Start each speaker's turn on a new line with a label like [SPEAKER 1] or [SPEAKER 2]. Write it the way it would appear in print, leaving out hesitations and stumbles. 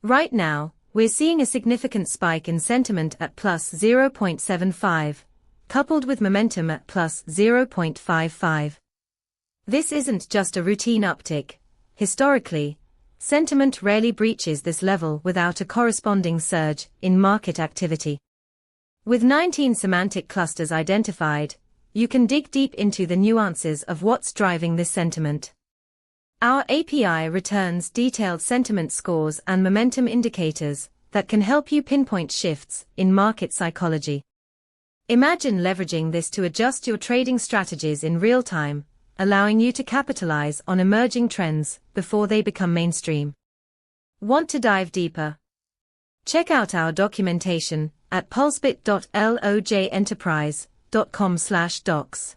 [SPEAKER 1] Right now, we're seeing a significant spike in sentiment at plus 0.75, coupled with momentum at plus 0.55. This isn't just a routine uptick. Historically, sentiment rarely breaches this level without a corresponding surge in market activity. With 19 semantic clusters identified, you can dig deep into the nuances of what's driving this sentiment. Our API returns detailed sentiment scores and momentum indicators that can help you pinpoint shifts in market psychology. Imagine leveraging this to adjust your trading strategies in real time, allowing you to capitalize on emerging trends before they become mainstream. Want to dive deeper? Check out our documentation at pulsebit.lojenterprise.com/docs.